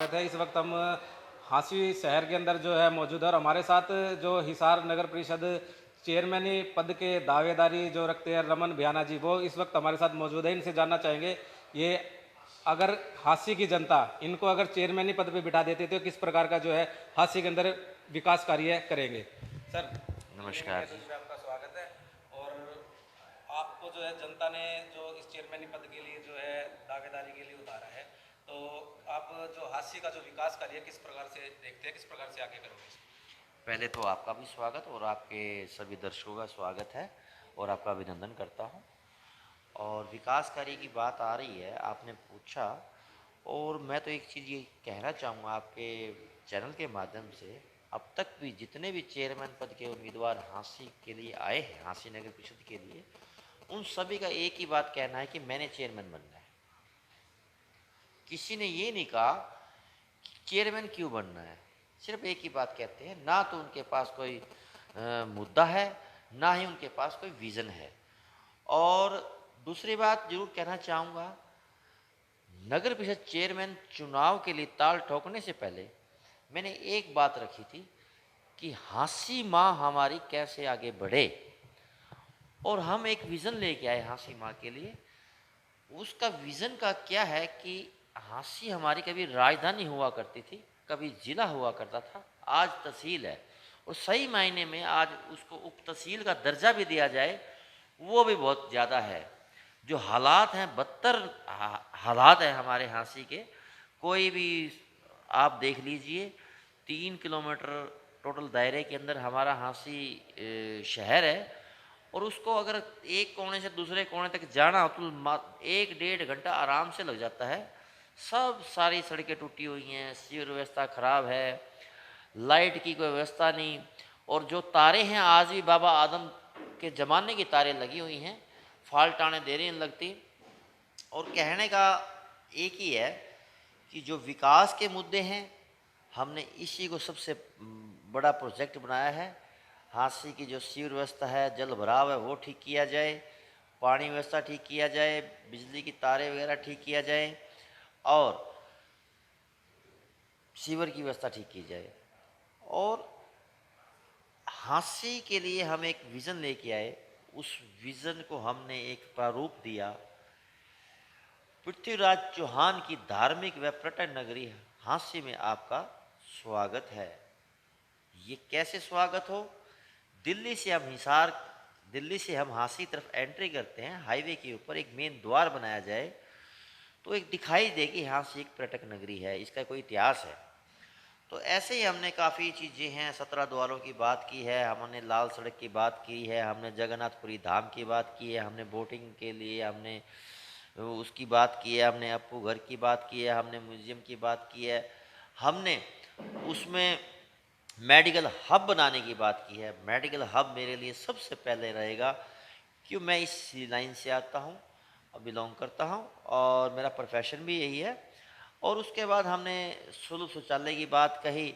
स्वागत है। इस वक्त हम हांसी शहर के अंदर जो है मौजूद है और हमारे साथ जो हिसार नगर परिषद चेयरमैनी पद के दावेदारी जो रखते हैं रमन भ्याना जी, वो इस वक्त हमारे साथ मौजूद है। इनसे जानना चाहेंगे ये अगर हांसी की जनता इनको अगर चेयरमैनी पद पे बिठा देते तो किस प्रकार का जो है हांसी के अंदर विकास कार्य करेंगे। सर नमस्कार जी। में आपका स्वागत है। और आपको जो है जनता ने जो इस चेयरमैनी पद के लिए जो है दावेदारी के लिए उतारा है, तो आप जो हांसी का जो विकास कार्य किस प्रकार से देखते हैं, किस प्रकार से आगे करोगे? पहले तो आपका भी स्वागत और आपके सभी दर्शकों का स्वागत है और आपका अभिनंदन करता हूं। और विकास कार्य की बात आ रही है, आपने पूछा, और मैं तो एक चीज़ ये कहना चाहूँगा आपके चैनल के माध्यम से, अब तक भी जितने भी चेयरमैन पद के उम्मीदवार हांसी के लिए आए हैं, हांसी नगर परिषद के लिए, उन सभी का एक ही बात कहना है कि मैंने चेयरमैन बनना है। किसी ने ये नहीं कहा कि चेयरमैन क्यों बनना है, सिर्फ एक ही बात कहते हैं। ना तो उनके पास कोई मुद्दा है, ना ही उनके पास कोई विज़न है। और दूसरी बात जरूर कहना चाहूँगा, नगर परिषद चेयरमैन चुनाव के लिए ताल ठोकने से पहले मैंने एक बात रखी थी कि हांसी माँ हमारी कैसे आगे बढ़े, और हम एक विज़न लेके आए हांसी माँ के लिए। उसका विज़न का क्या है कि हांसी हमारी कभी राजधानी हुआ करती थी, कभी ज़िला हुआ करता था, आज तहसील है। और सही मायने में आज उसको उप तहसील का दर्जा भी दिया जाए, वो भी बहुत ज़्यादा है। जो हालात हैं, बदतर हालात हैं हमारे हांसी के। कोई भी आप देख लीजिए, 3 किलोमीटर टोटल दायरे के अंदर हमारा हांसी शहर है, और उसको अगर एक कोने से दूसरे कोने तक जाना हो तो 1 डेढ़ घंटा आराम से लग जाता है। सब सारी सड़कें टूटी हुई हैं, सीवर व्यवस्था खराब है, लाइट की कोई व्यवस्था नहीं। और जो तारे हैं आज भी बाबा आदम के ज़माने की तारें लगी हुई हैं, फाल्ट आने देर नहीं लगती। और कहने का एक ही है कि जो विकास के मुद्दे हैं, हमने इसी को सबसे बड़ा प्रोजेक्ट बनाया है। हांसी की जो सीवर व्यवस्था है, जल भराव है, वो ठीक किया जाए, पानी व्यवस्था ठीक किया जाए, बिजली की तारें वगैरह ठीक किया जाए, और सीवर की व्यवस्था ठीक की जाए। और हांसी के लिए हम एक विज़न लेके आए, उस विज़न को हमने एक प्रारूप दिया। पृथ्वीराज चौहान की धार्मिक व पर्यटन नगरी हांसी में आपका स्वागत है। ये कैसे स्वागत हो? दिल्ली से हम हांसी तरफ एंट्री करते हैं, हाईवे के ऊपर एक मेन द्वार बनाया जाए तो एक दिखाई दे कि हांसी एक पर्यटक नगरी है, इसका कोई इतिहास है। तो ऐसे ही हमने काफ़ी चीज़ें हैं, 17 द्वारों की बात की है, हमने लाल सड़क की बात की है, हमने जगन्नाथपुरी धाम की बात की है, हमने बोटिंग के लिए हमने उसकी बात की है, हमने अपू घर की बात की है, हमने म्यूज़ियम की बात की है, हमने उसमें मेडिकल हब बनाने की बात की है। मेडिकल हब मेरे लिए सबसे पहले रहेगा, क्यों मैं इस लाइन से आता हूँ, बिलोंग करता हूँ, और मेरा प्रोफेशन भी यही है। और उसके बाद हमने सुलभ शौचालय की बात कही,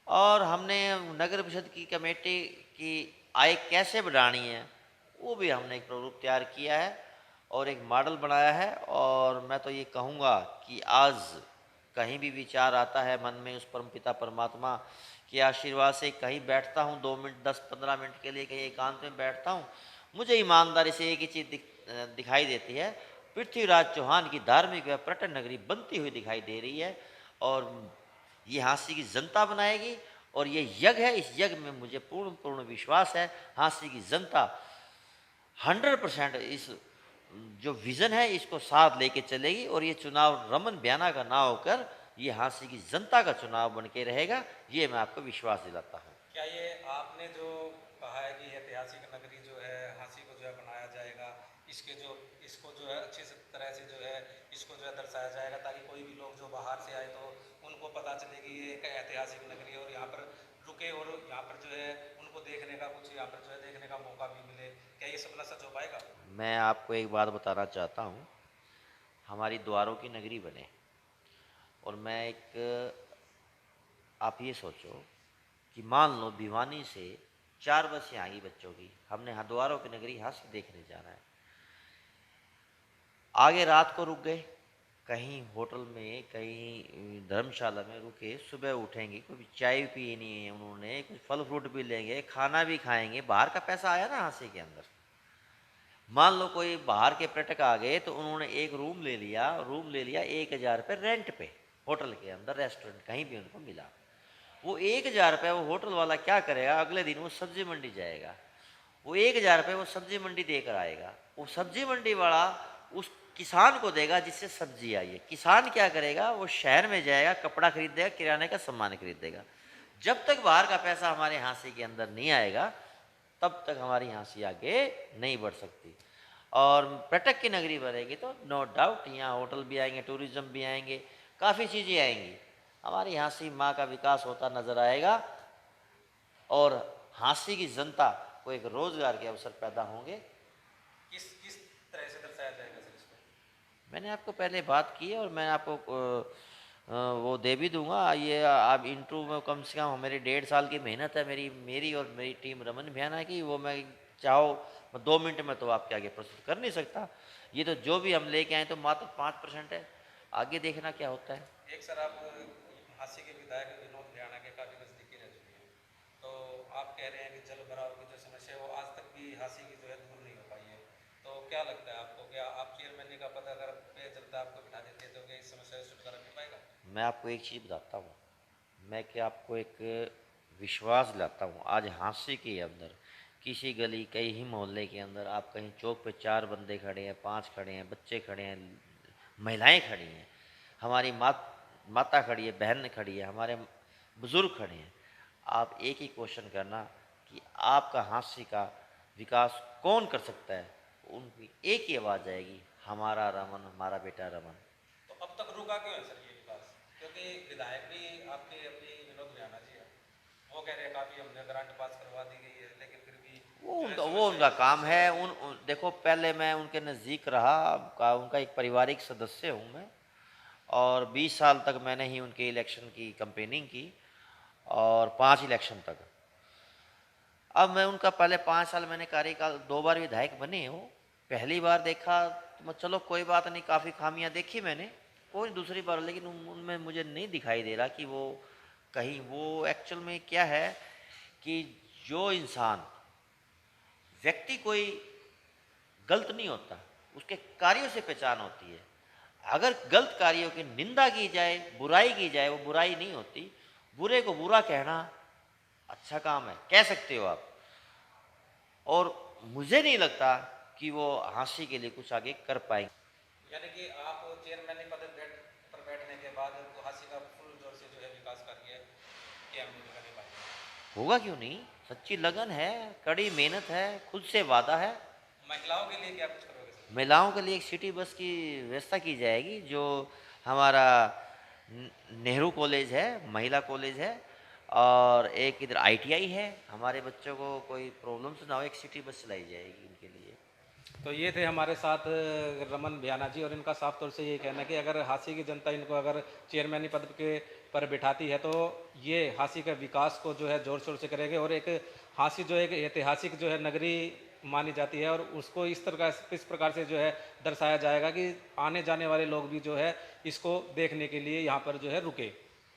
और हमने नगर परिषद की कमेटी की आय कैसे बढ़ानी है, वो भी हमने एक प्रारूप तैयार किया है और एक मॉडल बनाया है। और मैं तो ये कहूँगा कि आज कहीं भी विचार आता है मन में, उस परमपिता परमात्मा के आशीर्वाद से कहीं बैठता हूँ 2 मिनट 10-15 मिनट के लिए कहीं एकांत में बैठता हूँ, मुझे ईमानदारी से एक ही चीज़ दिखाई देती है, पृथ्वीराज चौहान की धार्मिक व पर्यटन नगरी बनती हुई दिखाई दे रही है। और ये हांसी की जनता बनाएगी, और ये यज्ञ है, इस यज्ञ में मुझे पूर्ण विश्वास है, हांसी की जनता 100% इस जो विज़न है इसको साथ लेके चलेगी, और ये चुनाव रमन भ्याना का ना होकर ये हांसी की जनता का चुनाव बन के रहेगा, ये मैं आपको विश्वास दिलाता हूँ। क्या ये आपने जो कहा है कि ऐतिहासिक नगरी जो है हांसी को जो है बनाया जाएगा, इसको जो है अच्छी से तरह से जो है इसको जो है दर्शाया जाएगा, ताकि कोई भी लोग जो बाहर से आए तो उनको पता चले कि ये एक ऐतिहासिक नगरी है और यहाँ पर रुके और यहाँ पर जो है उनको देखने का कुछ यहाँ पर जो है देखने का मौका भी मिले। क्या ये सपना सच हो पाएगा? मैं आपको एक बात बताना चाहता हूँ, हमारी द्वारों की नगरी बने, और मैं एक, आप ये सोचो कि मान लो भिवानी से 4 बसें आ गई बच्चों की, हमने हरिद्वारों की नगरी हांसी देखने जाना है, आगे रात को रुक गए, कहीं होटल में, कहीं धर्मशाला में रुके, सुबह उठेंगे, कोई चाय पीनी है उन्होंने, कुछ फल फ्रूट भी लेंगे, खाना भी खाएंगे, बाहर का पैसा आया ना हांसी के अंदर। मान लो कोई बाहर के पर्यटक आ गए तो उन्होंने एक रूम ले लिया, 1,000 रुपये रेंट पे, होटल के अंदर, रेस्टोरेंट कहीं भी उनको मिला। वो 1,000 रुपये वो होटल वाला क्या करेगा, अगले दिन वो सब्जी मंडी जाएगा, वो 1,000 रुपये वो सब्जी मंडी देकर आएगा। वो सब्जी मंडी वाला उस किसान को देगा जिससे सब्जी आई है। किसान क्या करेगा, वो शहर में जाएगा, कपड़ा खरीदेगा, किराने का सामान खरीदेगा। जब तक बाहर का पैसा हमारे हांसी के अंदर नहीं आएगा तब तक हमारी हांसी आगे नहीं बढ़ सकती। और पर्यटक की नगरी बनेगी तो नो डाउट यहाँ होटल भी आएंगे, टूरिज्म भी आएंगे, काफ़ी चीज़ें आएंगी, हमारी हांसी माँ का विकास होता नजर आएगा और हांसी की जनता को एक रोजगार के अवसर पैदा होंगे। किस किस तरह से दर्शाया जाएगा सर इसको? मैंने आपको पहले बात की है और मैं आपको वो दे भी दूंगा। ये आप इंटरव्यू में कम से कम मेरी 1.5 साल की मेहनत है, मेरी और मेरी टीम रमन भैया की, वो मैं चाहो 2 मिनट में तो आपके आगे प्रस्तुत कर नहीं सकता। ये तो जो भी हम लेके आए तो मात्र 5% है, आगे देखना क्या होता है। एक सर, आप हांसी के विधायक विनोद भैयाना के काफ़ी नज़दीकी रह चुके हैं, तो आप कह रहे हैं कि जल भराव की जो समस्या है वो आज तक भी हांसी की जो है दूर नहीं हो पाई है, तो क्या लगता है आपको, क्या आप चेयरमैन का पद अगर पे जनता आपको बिठा देती है तो क्या इस समस्या से छुटकारा मिल पाएगा? मैं आपको एक चीज़ बताता हूँ, मैं क्या आपको एक विश्वास दिलाता हूँ। आज हांसी के अंदर किसी गली, कहीं ही मोहल्ले के अंदर आप कहीं चौक पे 4 बंदे खड़े हैं, 5 खड़े हैं, बच्चे खड़े हैं, महिलाएं खड़ी हैं, हमारी माता खड़ी है, बहन खड़ी है, हमारे बुजुर्ग खड़े हैं। आप एक ही क्वेश्चन करना कि आपका हांसी का विकास कौन कर सकता है, उनकी एक ही आवाज़ आएगी, हमारा रमन, हमारा बेटा रमन। तो अब तक रुका क्यों है सर ये विकास? क्योंकि विधायक भी आपके अपनी विनोद भैयाना जी है, वो कह रहे हैं काफ़ी हमने ग्रांट पास करवा दी गई है, लेकिन फिर भी जो है वो समस्या उनका इस काम समस्या है। है। देखो पहले मैं उनके नज़दीक रहा, उनका एक पारिवारिक सदस्य हूँ मैं, और 20 साल तक मैंने ही उनके इलेक्शन की कैंपेनिंग की और 5 इलेक्शन तक। अब मैं उनका पहले 5 साल मैंने कार्यकाल 2 बार विधायक बने हो, पहली बार देखा तो चलो कोई बात नहीं, काफ़ी खामियां देखी मैंने, कोई दूसरी बार, लेकिन उनमें मुझे नहीं दिखाई दे रहा कि वो कहीं, वो एक्चुअल में क्या है कि जो इंसान, व्यक्ति कोई गलत नहीं होता, उसके कार्यों से पहचान होती है। अगर गलत कार्यों की निंदा की जाए, बुराई की जाए, वो बुराई नहीं होती। बुरे को बुरा कहना अच्छा काम है, कह सकते हो आप, और मुझे नहीं लगता कि वो हांसी के लिए कुछ आगे कर पाएंगे। यानी कि आप चेयरमैन पद पर बैठने के बाद तो हांसी का फुल जोर से जो है विकास कार्य किया हम नहीं कर पाएंगे। होगा क्यों नहीं, सच्ची लगन है, कड़ी मेहनत है, खुद से वादा है। महिलाओं के लिए क्या कुछ करोगे सर? महिलाओं के लिए एक सिटी बस की व्यवस्था की जाएगी, जो हमारा नेहरू कॉलेज है, महिला कॉलेज है, और एक इधर आईटीआई है। हमारे बच्चों को कोई प्रॉब्लम्स ना हो, एक सिटी बस चलाई जाएगी उनके लिए। तो ये थे हमारे साथ रमन भैयाना जी, और इनका साफ तौर से ये कहना है कि अगर हांसी की जनता इनको अगर चेयरमैन पद के पर बिठाती है तो ये हांसी के विकास को जो है जोर शोर से करेंगे, और एक हांसी जो एक ऐतिहासिक जो है नगरी मानी जाती है, और उसको इस प्रकार से जो है दर्शाया जाएगा कि आने जाने वाले लोग भी जो है इसको देखने के लिए यहाँ पर जो है रुके।